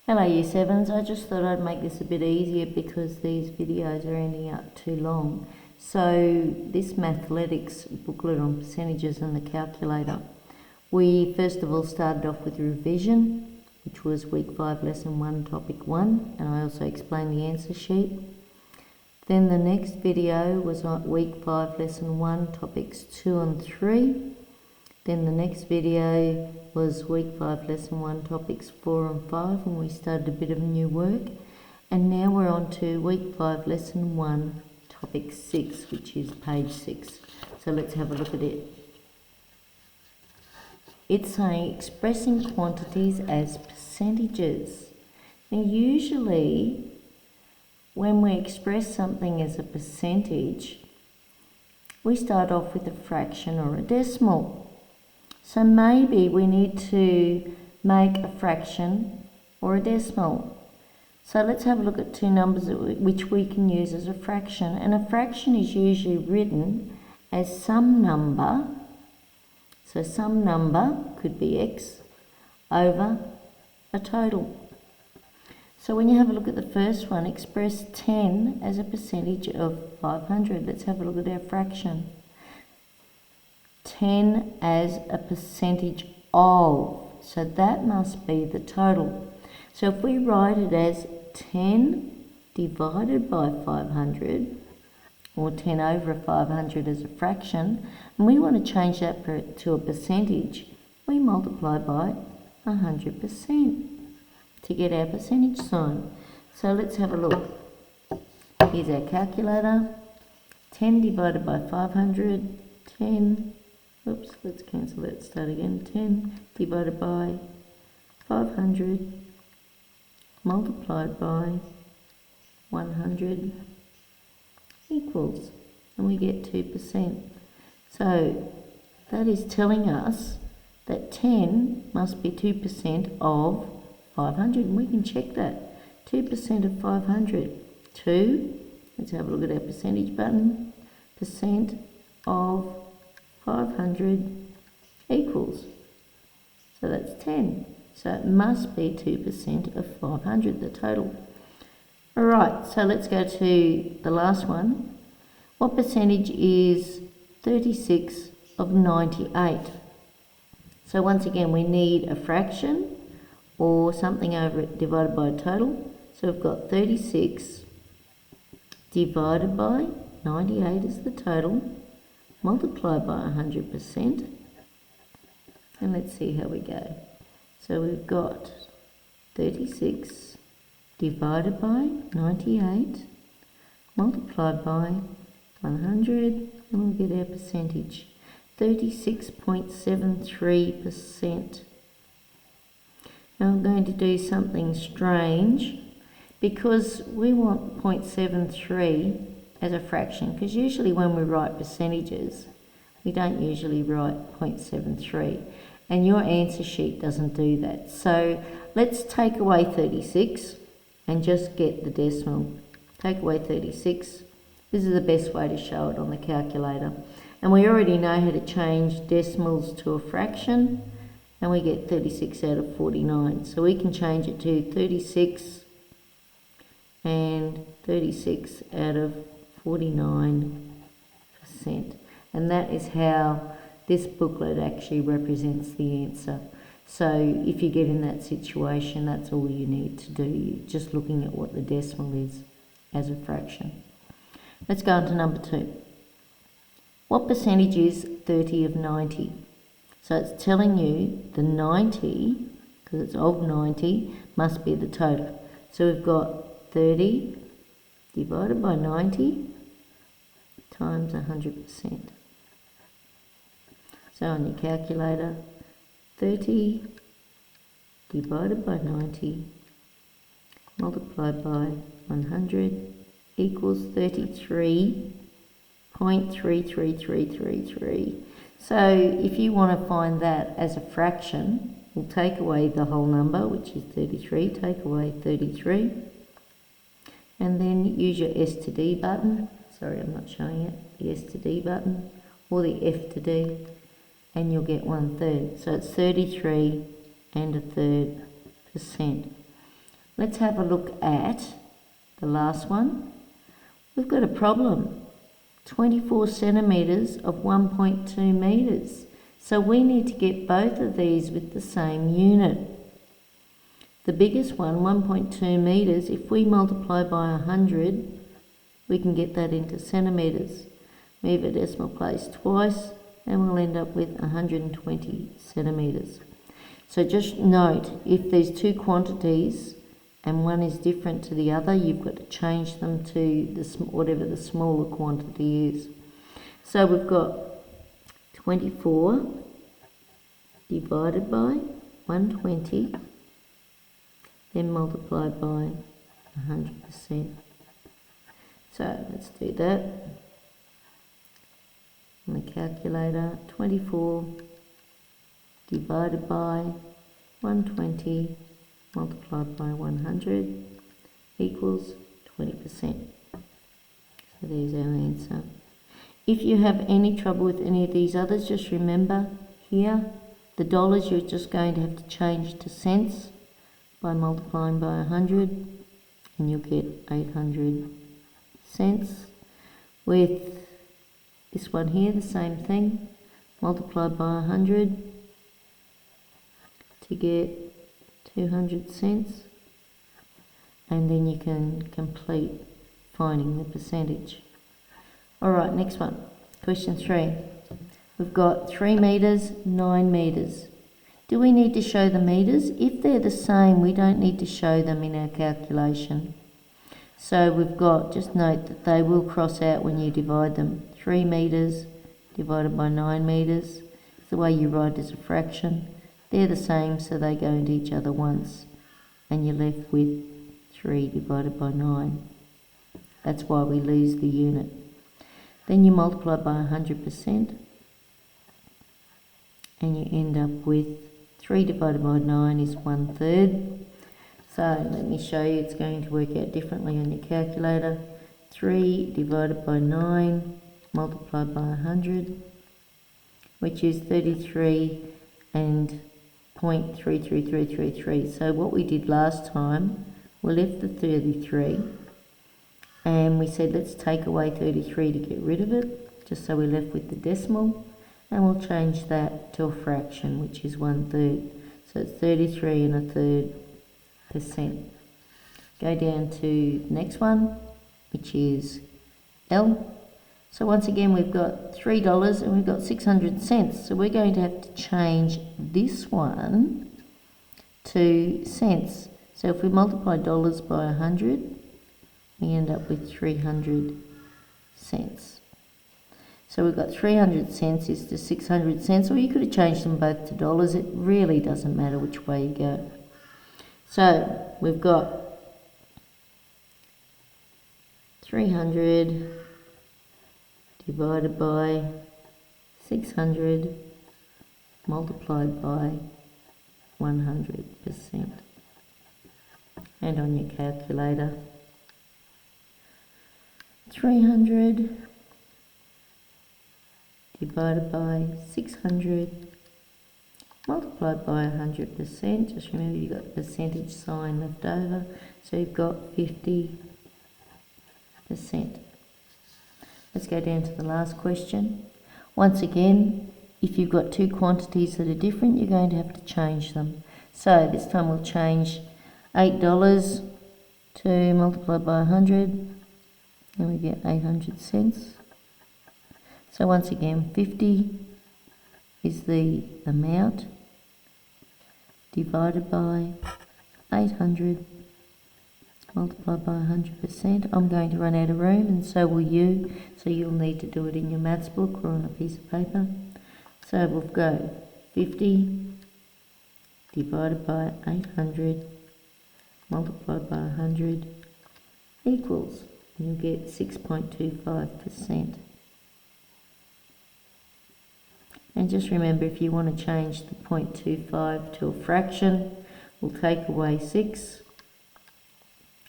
Hello Year 7s, I just thought I'd make this a bit easier because these videos are ending up too long. So this Mathletics booklet on percentages and the calculator, we first of all started off with revision, which was week 5 lesson 1 topic 1, and I also explained the answer sheet. Then the next video was on week 5 lesson 1 topics 2 and 3. Then the next video was week 5 lesson 1 topics 4 and 5, and we started a bit of new work. And now we're on to week 5 lesson 1 topic 6, which is page 6. So let's have a look at it. It's saying expressing quantities as percentages. Now usually when we express something as a percentage, we start off with a fraction or a decimal. So maybe we need to make a fraction or a decimal. So let's have a look at two numbers which we can use as a fraction. And a fraction is usually written as some number. So some number could be x over a total. So when you have a look at the first one, express 10 as a percentage of 500. Let's have a look at our fraction. 10 as a percentage of, so that must be the total. So if we write it as 10 divided by 500, or 10 over 500 as a fraction, and we want to change that to a percentage, we multiply by 100% to get our percentage sign. So let's have a look. Here's our calculator. 10 divided by 500, 10. Oops, let's cancel that, start again. 10 divided by 500 multiplied by 100 equals, and we get 2%. So that is telling us that 10 must be 2% of 500, and we can check that. 2% of 500. 2, let's have a look at our percentage button. Percent of 500 equals, so that's 10. So it must be 2% of 500, the total. Alright, so let's go to the last one. What percentage is 36 of 98? So once again, we need a fraction or something over it divided by a total. So we've got 36 divided by 98 is the total, multiplied by 100%, and let's see how we go. So we've got 36 divided by 98 multiplied by 100, and we'll get our percentage, 36.73%. Now I'm going to do something strange because we want 0.73 as a fraction, because usually when we write percentages, we don't usually write 0.73, and your answer sheet doesn't do that. So let's take away 36 and just get the decimal. Take away 36. This is the best way to show it on the calculator. And we already know how to change decimals to a fraction, and we get 36 out of 49. So we can change it to 36 and 36 out of 49%, and that is how this booklet actually represents the answer. So if you get in that situation, that's all you need to do. You're just looking at what the decimal is as a fraction. Let's go on to number 2. What percentage is 30 of 90? So it's telling you the 90, because it's of 90, must be the total. So we've got 30 divided by 90 times 100%. So on your calculator, 30 divided by 90 multiplied by 100 equals 33.33333. So if you want to find that as a fraction, we'll take away the whole number, which is 33, take away 33, and then use your S to D button. Sorry, I'm not showing it. The S to D button or the F to D, and you'll get 1/3. So it's 33 and 1/3%. Let's have a look at the last one. We've got a problem. 24 centimetres of 1.2 metres. So we need to get both of these with the same unit. The biggest one, 1.2 metres, if we multiply by 100, we can get that into centimetres. Move a decimal place twice, and we'll end up with 120 centimetres. So just note, if there's two quantities and one is different to the other, you've got to change them to whatever the smaller quantity is. So we've got 24 divided by 120, then multiplied by 100%. So let's do that. On the calculator, 24 divided by 120 multiplied by 100 equals 20%. So there's our answer. If you have any trouble with any of these others, just remember here, the dollars you're just going to have to change to cents by multiplying by 100, and you'll get 800 cents. With this one here, the same thing, multiplied by 100 to get 200 cents, and then you can complete finding the percentage. Alright, next one, question 3. We've got 3 metres, 9 metres. Do we need to show the metres? If they're the same, we don't need to show them in our calculation. So we've got, just note that they will cross out when you divide them. 3 metres divided by 9 metres. It's the way you write it as a fraction. They're the same, so they go into each other once, and you're left with 3 divided by 9. That's why we lose the unit. Then you multiply by 100%, and you end up with 3 divided by 9 is 1/3. So let me show you, it's going to work out differently on your calculator. 3 divided by 9 multiplied by 100, which is 33 and 0.33333. So what we did last time, we left the 33 and we said let's take away 33 to get rid of it, just so we're left with the decimal, and we'll change that to a fraction, which is 1/3. So it's 33 1/3%. Go down to the next one, which is L. So once again, we've got $3 and we've got 600 cents. So we're going to have to change this one to cents. So if we multiply dollars by 100, we end up with 300 cents. So we've got 300 cents is to 600 cents, or you could have changed them both to dollars. It really doesn't matter which way you go. So we've got 300 divided by 600 multiplied by 100%. And on your calculator, 300 divided by 600 multiplied by 100%. Just remember you've got the percentage sign left over, so you've got 50%. Let's go down to the last question. Once again, if you've got two quantities that are different, you're going to have to change them. So this time we'll change $8 to multiply by 100, and we get 800 cents. So once again, 50 is the amount divided by 800 multiplied by 100%. I'm going to run out of room, and so will you, so you'll need to do it in your maths book or on a piece of paper. So we'll go 50 divided by 800 multiplied by 100 equals, and you'll get 6.25%. And just remember, if you want to change the 0.25 to a fraction, we'll take away 6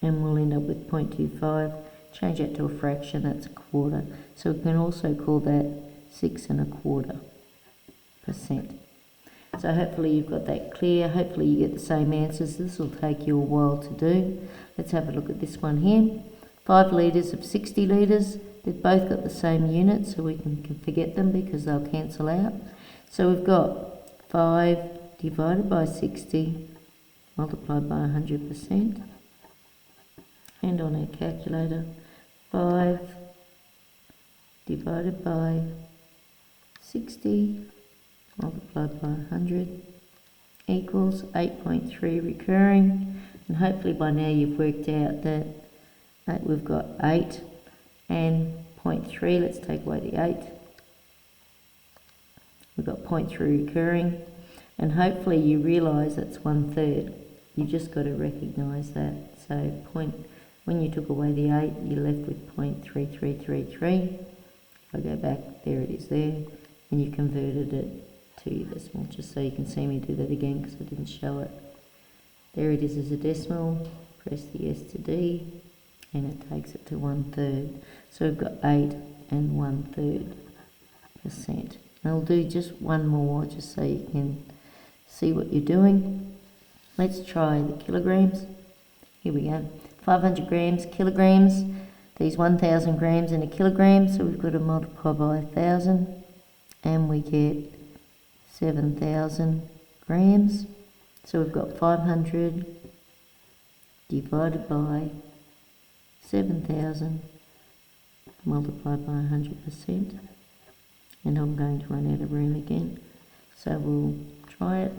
and we'll end up with 0.25. Change that to a fraction, that's a quarter. So we can also call that 6 1/4%. So hopefully you've got that clear. Hopefully you get the same answers. This will take you a while to do. Let's have a look at this one here. 5 litres of 60 litres. They've both got the same unit, so we can forget them because they'll cancel out. So we've got 5 divided by 60 multiplied by 100%. And on our calculator, 5 divided by 60 multiplied by 100 equals 8.3 recurring. And hopefully by now you've worked out that we've got 8 and 0.3. Let's take away the 8. We've got 0.3 recurring. And hopefully you realise that's 1/3. You just got to recognise that. So when you took away the 8, you're left with 0.3333. If I go back, there it is there. And you converted it to your decimal, just so you can see me do that again because I didn't show it. There it is as a decimal. Press the S to D and it takes it to 1/3. So we've got 8 and 1/3%. I'll do just one more just so you can see what you're doing. Let's try the kilograms. Here we go. 500 grams, kilograms. These 1,000 grams in a kilogram, so we've got to multiply by 1,000 and we get 7,000 grams. So we've got 500 divided by 7,000 multiplied by 100%. And I'm going to run out of room again. So we'll try it.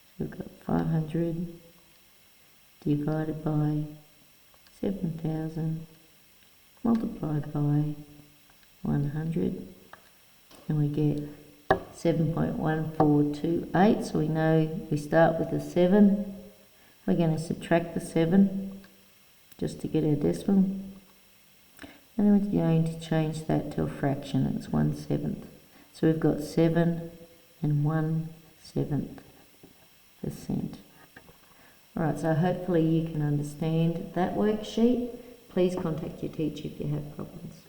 So we've got 500 divided by 7,000 multiplied by 100. And we get 7.1428. So we know we start with a 7. We're going to subtract the 7 just to get our decimal. And then we're going to change that to a fraction. It's 1/7. So we've got 7 and 1/7%. Alright, so hopefully you can understand that worksheet. Please contact your teacher if you have problems.